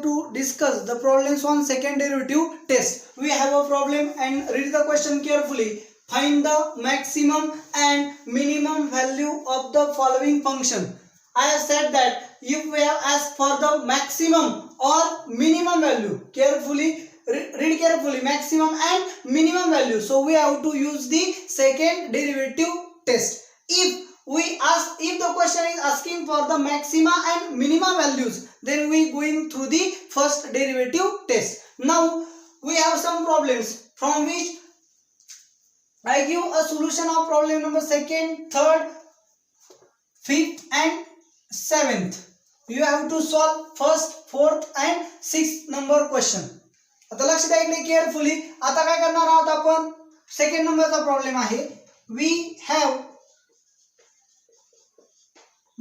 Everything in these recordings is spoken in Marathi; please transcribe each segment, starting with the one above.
to discuss the problems on second derivative test. We have a problem and read the question carefully. Find the maximum and minimum value of the following function. I have said that if we have asked for the maximum or minimum value, carefully read carefully, maximum and minimum value. So we have to use the second derivative test. If the question is asking for the maxima and minimum values, then we going through the first derivative test. Now we have some problems from which I give a solution of problem number second, third, fifth and seventh. You have to solve first, fourth and sixth number question. आता लक्ष द्या इकडे केअरफुली. आता काय करणार आहोत आपण? सेकंड नंबरचा प्रॉब्लेम आहे.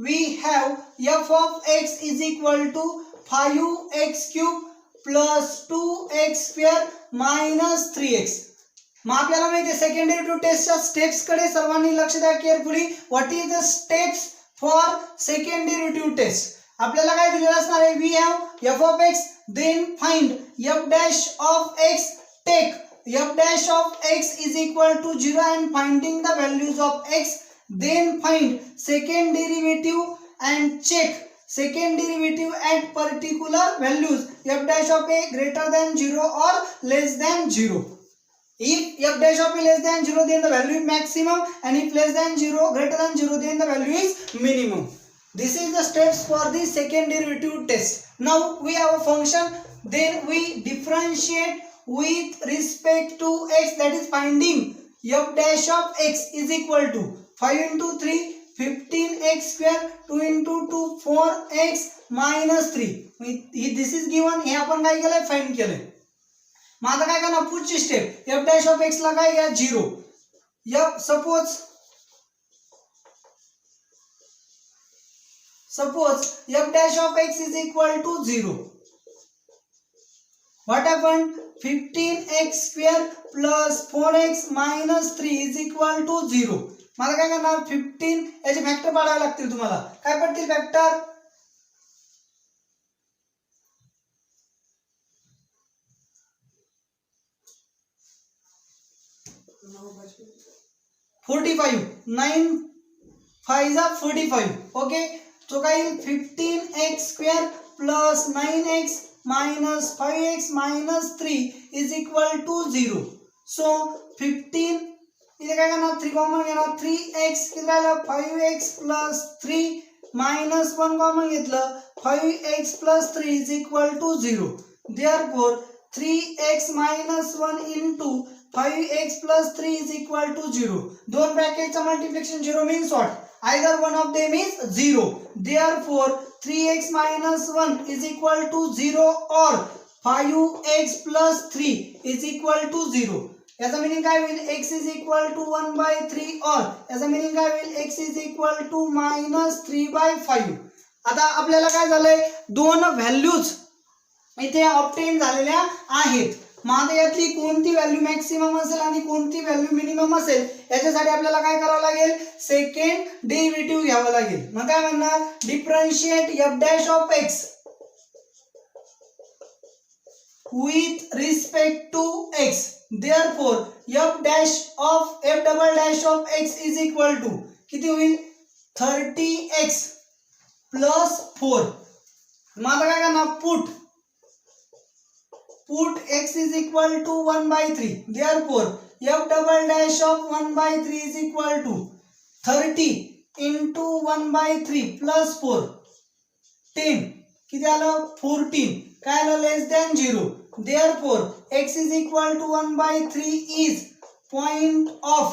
we have f of x is equal to 5x cube plus 2x square minus 3x. मग आपल्याला माहिती आहे सेकंड डेरिव्हेटिव्ह टेस्टच्या स्टेप्स कडे सर्वांनी लक्ष द्या carefully. What is the steps for second derivative test? आपल्याला काय दिलेलं असणार आहे? we have f of x, then find f dash of x, take f dash of x is equal to 0 and finding the values of x, then find second derivative and check second derivative at particular values f dash of a greater than 0 or less than 0. If f dash of a less than 0, then the value is maximum, and if less than 0 greater than 0, then the value is minimum. This is the steps for the second derivative test. Now we have a function, then we differentiate with respect to x, that is finding f dash of x is equal to 5 into 3 15x square, 2 into 2 4x minus 3. This is given. हे आपण काय केलंय? फाइंड केलंय. मग आता काय करणार? पुढची step, f dash of x ला काय घ्या? 0. Suppose f dash of x is equal to 0. What happened? 15x square plus 4x minus 3 is equal to 0. मला काय करणार? 15 याचे फॅक्टर पाडावे लागतील तुम्हाला. काय पडतील फॅक्टर? 45. 9 5 is 45. Okay. So काय येईल? 15x square plus 9x minus 5x minus 3 is equal to 0. So 15 इथे काय करणार? 3 कॉमन घेणार. 3x किती राहिलं? 5x plus 3 minus 1 कॉमन घेतलं. 5x plus 3 is equal to 0. Therefore 3x minus 1 into 5x plus 3 is equal to 0. दोन ब्रॅकेटचा multiplication 0 means what? Either one of them is 0. Therefore 3x minus 1 is equal to 0 or 5x plus 3 is equal to 0. याचा मीनिंग काय होईल? x is equal to 1/3 or याचा मीनिंग काय होईल? x is equal to minus 3/5. आता आपल्याला काय झालंय? दोन व्हॅल्यूज इथे ऑब्टेन झालेल्या आहेत. मग आता यातली कोणती व्हॅल्यू मॅक्सिमम असेल आणि कोणती व्हॅल्यू मिनिमम असेल याच्यासाठी आपल्याला काय करावं लागेल? सेकंड डेरिव्हेटिव्ह घ्यावं लागेल. मग काय म्हणणार? Differentiate f dash of x with respect to x. Therefore f double dash of x is equal to किती होईल? 30x plus 4. मग आता काय करणार? put x is equal to 1/3. Therefore f double dash of 1/3 is equal to 30 into 1/3 plus 4 10. किती आलं? 14. काय आलं? लेस than 0. Therefore x is equal to 1/3 is point of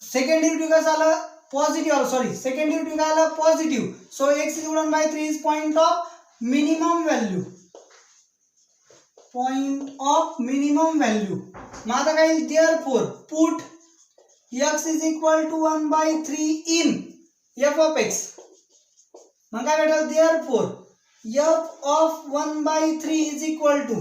second derivative कसं आलं? पॉझिटिव्ह. second derivative काय आलं? Positive. So x is equal to 1/3 is point of minimum value. मग आता काय? Therefore put x is equal to 1/3 in f of x. मग काय भेटेल? Therefore f of 1/3 is equal to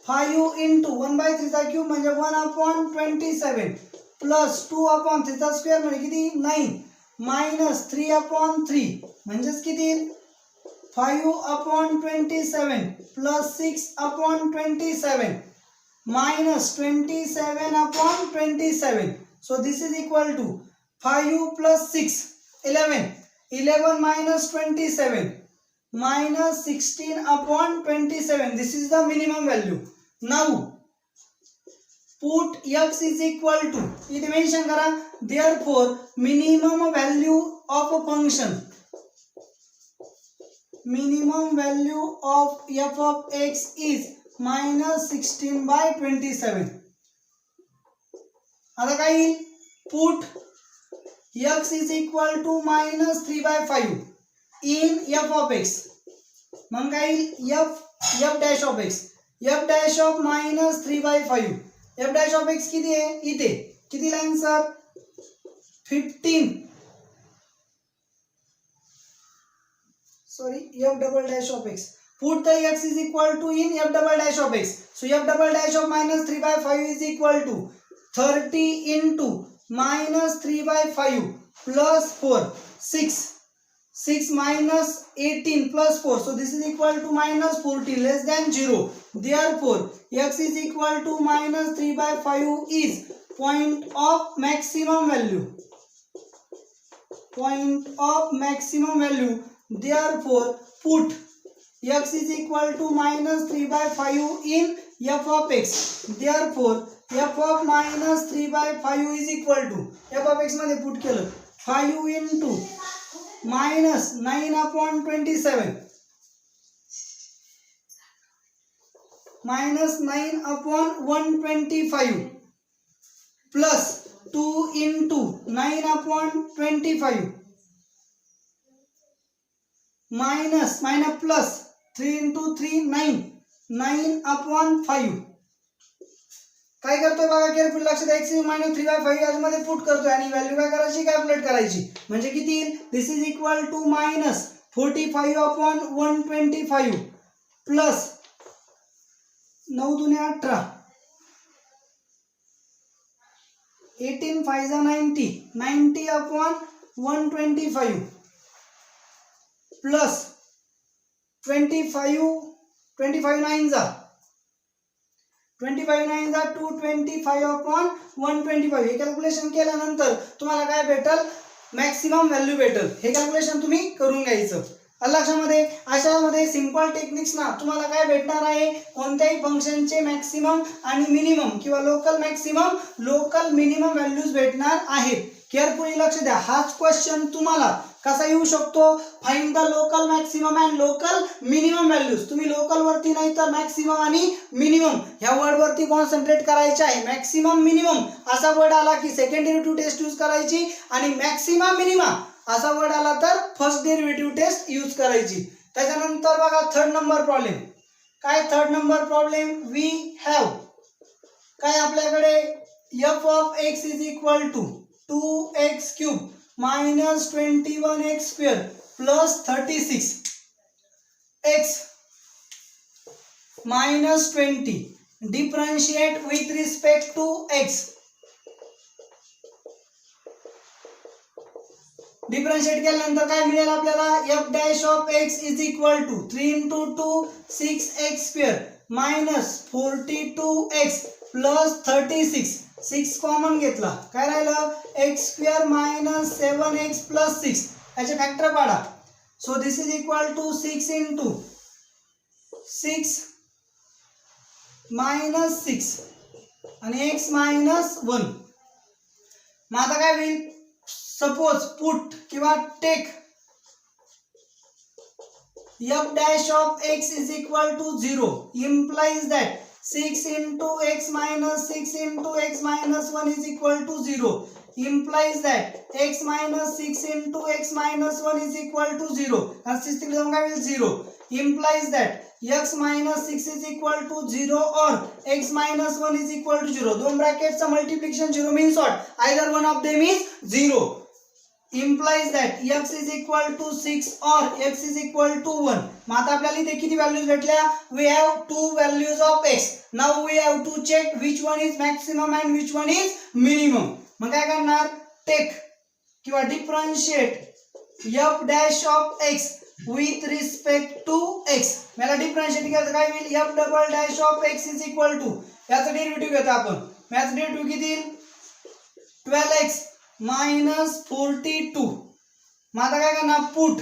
5 into 1/3 चा क्यूब म्हणजे 1/27 प्लस 2/3 चा स्क्वेअर म्हणजे किती? 9 minus 3/3 म्हणजेच किती? 5/27 plus 6/27 minus 27/27. So this is equal to 5 plus 6, 11. 11 minus 27 minus 16/27. This is the minimum value. Now put x is equal to, इथे मेंशन करा, therefore minimum value of a function, minimum value of f of x is minus 16/27. आता काय येईल, put x is equal to minus 3/5 in f of x. मग काय येईल, f dash of x, f dash of minus 3/5. f dash of x किती आहे, इथे किती line sir, 15. Sorry, f double dash of x. Put the x is equal to in f double dash of x. So f double dash of minus 3/5 is equal to 30 into minus 3/5 plus 4, 6. 6 minus 18 plus 4. So this is equal to minus 40 less than 0. Therefore, x is equal to minus 3/5 is point of maximum value. Point of maximum value. Therefore, put x is equal to minus 3/5 in f of x. Therefore, f of minus 3/5 is equal to, f of x मध्ये put केलं 5 into minus 9/27 minus 9/125 plus 2 into 9/25 minus plus 3 into 3 9/5. काय करतोय बघा, केअरफुल लक्ष द्या, x मायनस 3/5 यामध्ये पुट करतोय आणि व्हॅल्यू काय करायची, कॅल्क्युलेट करायची. म्हणजे किती येईल, this is equal to minus 45/125 plus 9 दुने 18, 18 5 90, 90/125 प्लस 25 9 जा 225/125. हे कॅल्क्युलेशन केल्यानंतर तुम्हाला काय भेटल, मॅक्सिमम व्हॅल्यू भेटल. हे कॅल्क्युलेशन तुम्ही करून घ्यायचं. लक्षामध्ये अशामध्ये सिंपल टेक्निक्स ना तुम्हाला काय भेटणार आहे, कोणत्याही फंक्शनचे मॅक्सिमम आणि मिनिमम किंवा local maximum local minimum values भेटणार आहेत. केअरफुली लक्ष द्या. हाच क्वेश्चन तुम्हाला कसा येऊ शकतो, find the local maximum and local minimum values. तुम्ही लोकल वरती नाही तर मॅक्सिमम आणि मिनिमम ह्या वर्ड वरती कॉन्सन्ट्रेट करायचे आहे. मॅक्सिमम मिनिमम असा वर्ड आला की सेकंड डेरिव्हेटिव्ह टेस्ट यूज करायची आणि मॅक्सिमम मिनिमा असा वर्ड आला तर फर्स्ट डेरिव्हेटिव्ह टेस्ट यूज करायची. त्याच्यानंतर बघा थर्ड नंबर प्रॉब्लेम. काय third number problem, we have काय आपल्याकडे f of x is equal to 2x cube minus 21x square plus 36 x minus 20. Differentiate with respect to x. Differentiate केल्यानंतर काय मिळेल आपल्याला, f dash of x is equal to 3 into 2 6x square minus 42x plus 36. 6 common घेतला, काय राहिलं x square minus 7x plus 6. याचे फॅक्टर पाडा. So this is equal to 6 into 6 minus 6 आणि x minus 1. मग आता काय होईल, सपोज पुट किंवा take f dash of x is equal to 0 implies that 6 into x minus 6 into x minus 1 is equal to 0 implies that x minus 6 into x minus 1 is equal to 0. and 6 3 जाऊन काय होईल 0 implies that x minus 6 is equal to 0 or x minus 1 is equal to 0. दोन ब्रॅकेटचा multiplication 0 means what, either one of them is 0. implies that x is equal to 6 or x is equal to 1. मग आता आपल्याला इथे किती व्हॅल्यूज भेटल्या, we have two values of x. now we have to check which one is maximum and which one is minimum. मग काय करणार, टेक किंवा differentiate f dash of x with respect मला डिफरन्शिएट केलं काय होईल f double dash of x is equal to याचा डेरिव्हेटिव्ह घेतो आपण याचा डेरिव्हेटिव्ह किती येईल 12x मायनस 42 मग आता काय करणार put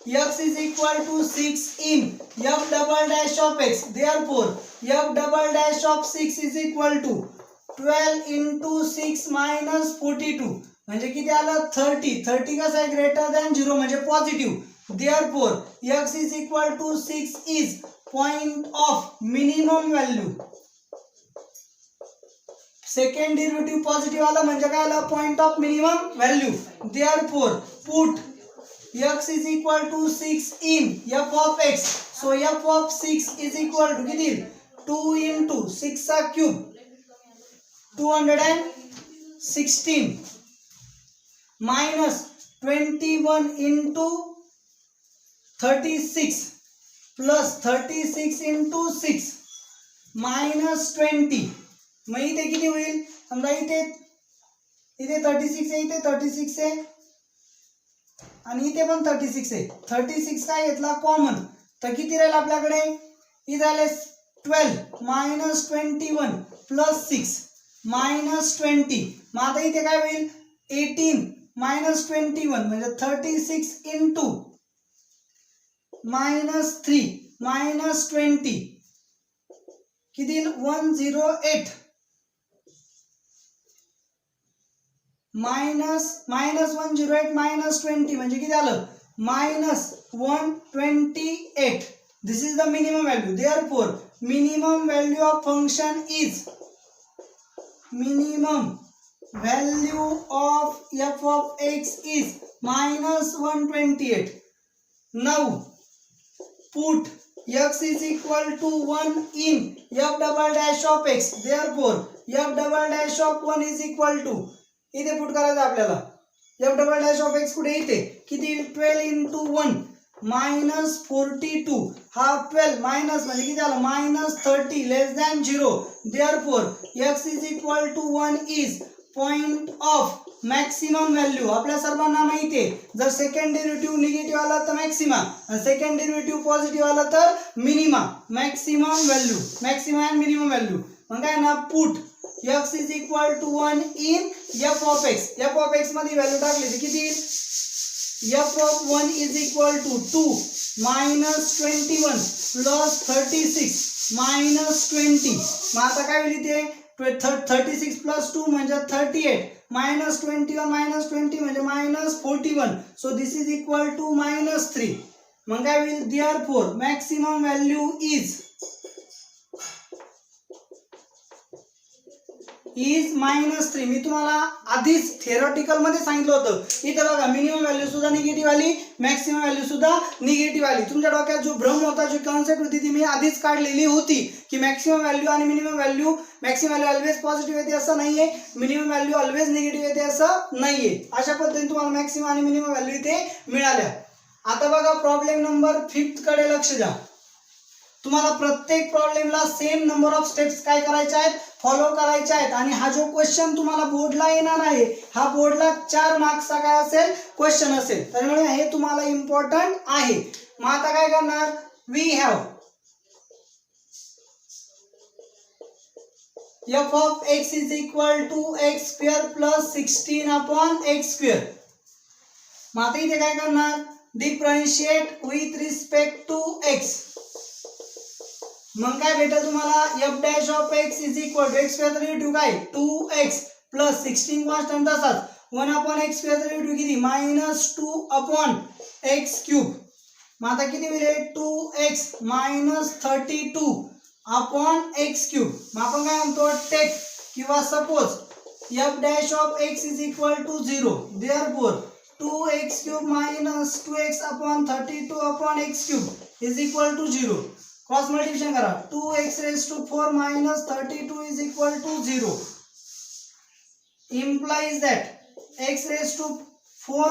x is equal to 6 in f double dash of x therefore f double dash of 6 is equal to 12 into 6 minus 42 म्हणजे किती आलं 30 कसं आहे ग्रेटर दॅन 0 म्हणजे positive therefore x is equal to 6 is point of minimum value second derivative positive आलं म्हणजे काय आलं point of minimum value therefore put x is equal to 6 in f of x so f of 6 is equal to किती 2 into 6 चा cube 216 minus 21 into 36 plus 36 into 6 minus 20 मग इथे किती होईल समजा इथे 36 आहे इथे 36 आहे आणि इथे पण 36 आहे 36 काय घेतला कॉमन तर किती राहील आपल्याकडे इथे आले 12 minus 21 plus 6 minus 20 मग आता इथे काय होईल 18 minus 21 म्हणजे 36 into minus 3 minus 20 किती येईल 108 minus 108 minus 20 म्हणजे किती आलं minus 128 this is the minimum value therefore minimum value of function is minimum value of f of x is minus 128 now put x is equal to 1 in f double dash of x therefore f double dash of 1 is equal to इथे पुट करायचं आपल्याला f double dash of x कुठे इथे किती 12 into 1 minus 42 हा 12 मायनस म्हणजे किती आलं minus 30 less than 0 therefore x is equal to 1 is point of maximum value आपल्या सर्वांना माहिती आहे जर सेकंड डेरिव्हेटिव्ह निगेटिव्ह आला तर मॅक्सिमा आणि सेकंड डेरिव्हेटिव्ह पॉझिटिव्ह आला तर minima maximum value maximum and minimum value मग काय ना put x is equal to 1 in f of x f of x मध्ये व्हॅल्यू टाकली तर किती येईल f of 1 is equal to 2 minus 21 plus 36 minus 20 मग आता काय होईल इथे 36 plus 2 म्हणजे 38 minus 21 minus 20 म्हणजे minus 41 so this is equal to minus 3 मग काय होईल therefore maximum value is -3 मी तुम्हाला आधीच थेरॉटिकल मध्ये सांगितलं होतं इथे बघा मिनिमम व्हॅल्यू सुद्धा निगेटिव्ह आली मॅक्सिमम व्हॅल्यू सुद्धा निगेटिव्ह आली तुमच्या डोक्यात जो भ्रम होता जो कॉन्सेप्ट होती ती मी आधीच काढलेली होती की मॅक्सिमम व्हॅल्यू आणि minimum value maximum value always positive येते असं नाहीये मिनिमम व्हॅल्यू ऑलवेज निगेटिव्ह येते असं नाहीये अशा पद्धतीने तुम्हाला मॅक्सिमम आणि मिनिमम व्हॅल्यू इथे मिळाल्या आता बघा प्रॉब्लेम नंबर 5 कडे लक्ष द्या तुम्हाला प्रत्येक प्रॉब्लेमला सेम नंबर ऑफ स्टेप्स काय करायचे आहेत फॉलो करायचे आहेत आणि हा जो क्वेश्चन तुम्हाला बोर्डला येणार आहे हा बोर्डला 4 मार्क्सचा काय असेल क्वेश्चन असेल त्यामुळे हे तुम्हाला इम्पॉर्टंट आहे मग आता काय करणार we have f of x is equal to x square plus 16 upon x square मग आता इथे काय करणार differentiate with respect to x मग काय भेटेल तुम्हाला f dash of x is equal to x square derivative काय 2x प्लस 16 कॉन्स्टंट तसाच 1 अपॉन x स्क्वेअर डेरिव्हेटिव्ह किती -2 अपॉन x क्यूब मग आता किती होईल 2x minus 32 upon x cube मग आपण काय म्हणतो टेक किंवा suppose f dash of x is equal to 0 therefore 2x cube minus 2x upon 32 upon x cube is equal to 0 cross multiplication करा 2x raised to 4 minus 32 is equal to 0 implies that x raised to 4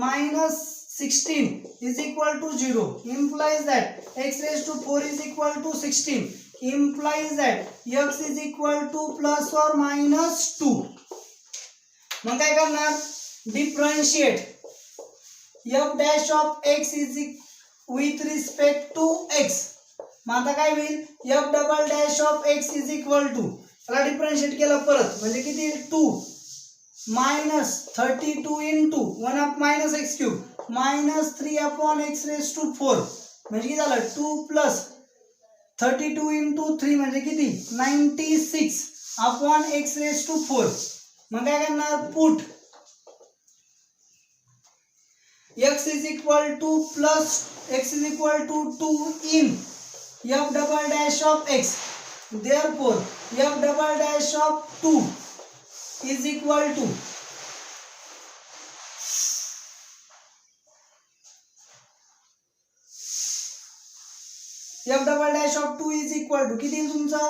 minus 16 is equal to 0 implies that x raised to 4 is equal to 16 implies that x is equal to plus or minus 2 मग काय करणार differentiate f dash of x is with respect to x. मग आता काय होईल f double dash of x is equal to, त्याला डिफरन्शिएट केलं परत म्हणजे किती 2 minus 32 into 1 up minus x cube minus 3 upon x raise to 4 म्हणजे किती झालं 2 प्लस 32 इंटू 3 म्हणजे किती 96 अपॉन एक्स रेस टू 4. मग काय करणार put x is equal to plus x is equal to 2 in f double dash of x. Therefore f double dash of 2 is equal to f double dash of 2 is equal to किती तुमचा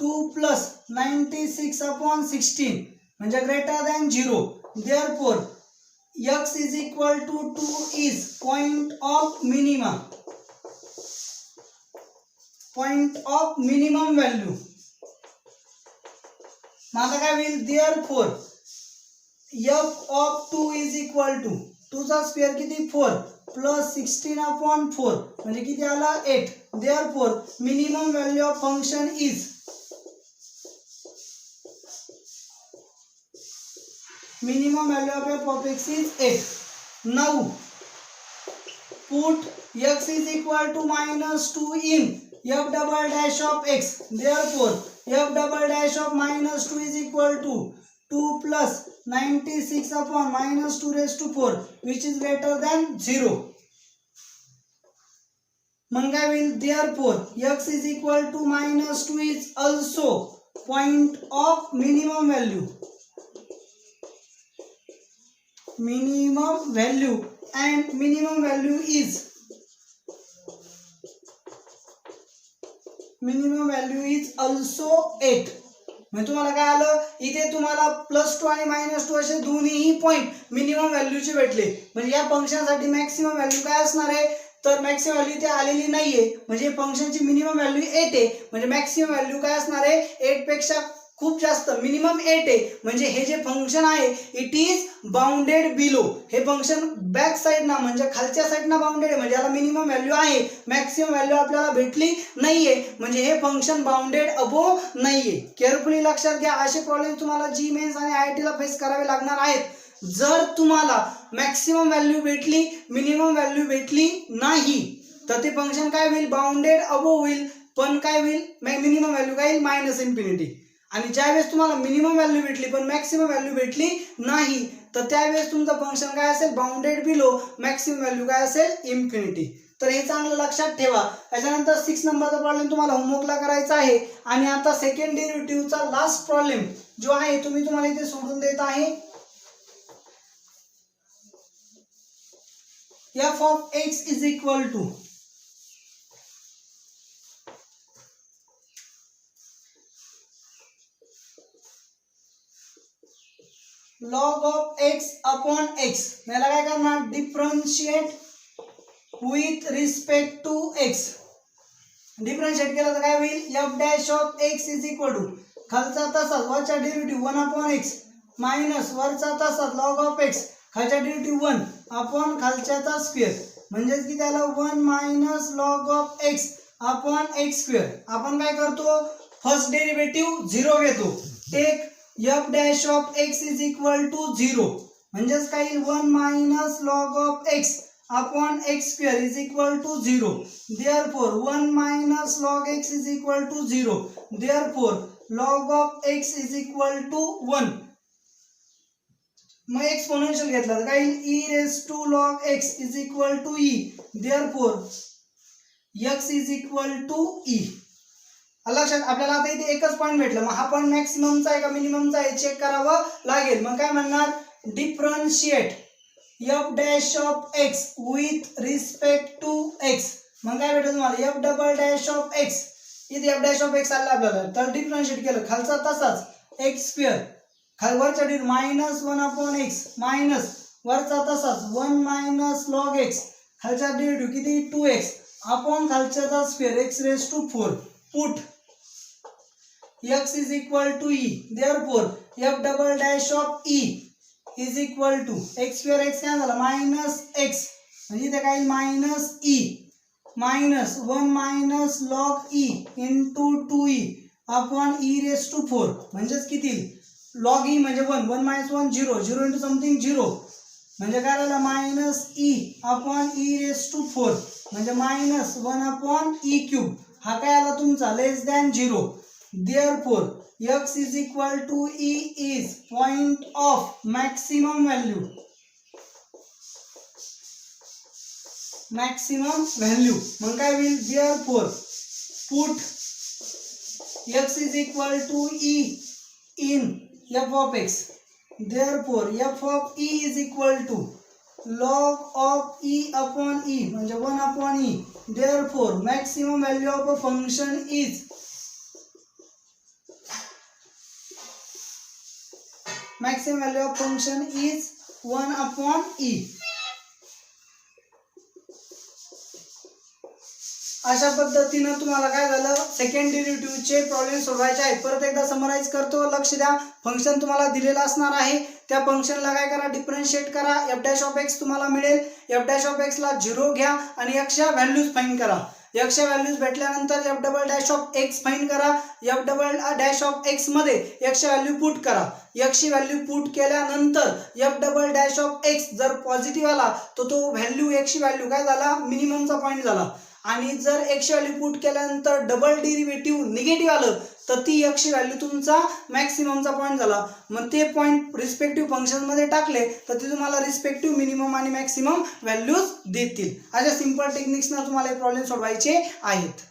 2 plus 96 upon 16 म्हणजे greater than 0. Therefore x is equal to 2 is point of minimum value. मग आता काय होईल therefore f of 2 is equal to 2 चा स्क्वेअर किती 4 प्लस 16 अपॉन 4 म्हणजे किती आला 8. therefore minimum value of function is minimum value of f of x is 8. Now put x is equal to minus 2 in f double dash of x. Therefore f double dash of minus 2 is equal to 2 plus 96 upon minus 2 raised to 4 which is greater than 0. मग काय होईल therefore x is equal to minus 2 is also point of minimum value and minimum value is also 8. म्हणजे तुम्हाला काय आलं इथे तुम्हाला +2 आणि -2 असे दोन्हीही पॉइंट मिनिमम व्हॅल्यूचे भेटले. म्हणजे या फंक्शनसाठी मॅक्सिमम व्हॅल्यू काय असणार आहे तर मॅक्सिमम व्हॅल्यू इथे आलेली नाहीये म्हणजे फंक्शनची मिनिमम व्हॅल्यू 8 आहे. म्हणजे मॅक्सिमम व्हॅल्यू काय असणार आहे 8 पेक्षा खूप जास्त मिनिमम 8 आहे. म्हणजे हे जे फंक्शन आहे इट इज बाउंडेड बिलो. हे फंक्शन बॅक साइड ना म्हणजे खालच्या साइड ना बाउंडेड आहे म्हणजे याला मिनिमम व्हॅल्यू आहे मॅक्सिमम व्हॅल्यू आपल्याला भेटली नाहीये म्हणजे हे फंक्शन बाउंडेड अबोव नाहीये. केअरफुली लक्षात घ्या असे प्रॉब्लेम तुम्हाला जी मेन्स आणि आयआयटी ला फेस करावे लागणार आहेत. जर तुम्हाला मॅक्सिमम व्हॅल्यू भेटली मिनिमम व्हॅल्यू भेटली नाही तर ते फंक्शन काय होईल बाउंडेड अबोव होईल पण काय होईल मिनिमम व्हॅल्यू काय येईल -इन्फिनिटी. आणि ज्यावेळेस तुम्हाला मिनिमम व्हॅल्यू भेटली पण मॅक्सिमम व्हॅल्यू भेटली नाही तर त्यावेळेस तुमचं फंक्शन काय असेल बाउंडेड बिलो मॅक्सिमम व्हॅल्यू काय असेल इन्फिनिटी. तर हे चांगलं लक्षात ठेवा. त्याच्यानंतर 6 नंबरचा प्रॉब्लेम तुम्हाला होमवर्कला करायचा आहे. आणि आता सेकंड डेरिव्हेटिव्हचा लास्ट प्रॉब्लेम जो आहे तुम्हाला इथे सोडून देत आहे. f of x is equal to log of x upon x. मला काय करणार differentiate with respect to x. Differentiate केलं तर काय होईल f dash of x is equal to खालचा तसाच वरचा डेरिव्हेटिव्ह 1 अपॉन x मायनस वरचा तसाच log ऑफ x खालचा डेरिव्हेटिव्ह 1 अपॉन खालच्याचा स्क्वेअर म्हणजे की त्याला 1 minus log of x upon x square. आपण काय करतो फर्स्ट डेरिव्हेटिव्ह 0 घेतो. Take f dash of x is equal to 0 म्हणजेच काय 1 minus log of x upon x square is equal to 0. therefore 1 minus log x is equal to 0. therefore log of x is equal to 1. मग एक्सपोनेन्शियल घेतला तर काय e raise to log x is equal to e. therefore x is equal to e. लक्षात आपल्याला आता इथे एकच पॉइंट भेटला मग हा पॉइंट मॅक्सिममचा आहे का मिनिममचा आहे चेक करावं लागेल. मग काय म्हणणार differentiate f dash of x with respect to x. मग काय भेटेल तुम्हाला f double dash of x. इथे f डॅश ऑफ x आला आपल्याला तर डिफरन्शिएट केलं खालचा तसाच x स्क्वेअर वरच्या Dir minus 1 upon x minus वरचा तसाच 1 मायनस log x खालच्या डिर किती 2x अपॉन खालच्याचा square x raise to 4. Put x is equal to e. therefore f double dash of e is equal to x square x काय झाला मायनस x म्हणजे इथे काय minus e minus 1 minus log e into 2e upon e raise to 4 म्हणजेच किती लॉग ई म्हणजे 1 1 मायनस 1 0 0 इंटू समथिंग 0 म्हणजे काय राहिलं minus e upon e raise to 4 म्हणजे मायनस 1 अपॉन ई क्यूब हा काय आला तुमचा less than 0. Therefore x is equal to e is point of maximum value मग काय होईल therefore put x is equal to e in f of x. Therefore f of e is equal to log of e upon e म्हणजे 1 upon e. Therefore maximum value of a function is is 1 upon e. अशा पद्धतीनं तुम्हाला काय झालं सेकंड डेरिव्हेटिव्हचे प्रॉब्लेम सोडवायचे आहेत. परत एकदा समराइज करतो, लक्ष द्या. फंक्शन तुम्हाला दिलेलं असणार आहे, त्या फंक्शनला काय करा डिफरन्शिएट करा. एफ डॅश ऑफ एक्स तुम्हाला मिळेल. एफ डॅश ऑफ एक्स ला 0 घ्या आणि एक्सच्या व्हॅल्यूज फाइंड करा. एक्सच्या व्हॅल्यूज भेटल्यानंतर f double dash of x find करा. F double dash of x मध्ये एक्सची व्हॅल्यू पुट करा. एक्सची व्हॅल्यू पुट केल्यानंतर f double dash of x जर पॉझिटिव्ह आला तर तो व्हॅल्यू एक्सची व्हॅल्यू काय झाला मिनिममचा पॉईंट झाला. आणि जर एक्सची व्हॅल्यू पुट केल्यानंतर डबल डेरिव्हेटिव्ह निगेटिव्ह आलं तर ती एक्सची व्हॅल्यू तुमचा मॅक्सिममचा पॉईंट झाला. मग ते पॉईंट रिस्पेक्टिव्ह फंक्शनमध्ये टाकले तर ते तुम्हाला रिस्पेक्टिव्ह मिनिमम आणि मॅक्सिमम व्हॅल्यूज देतील. अशा सिंपल टेक्निक्सना तुम्हाला हे प्रॉब्लेम सोडवायचे आहेत.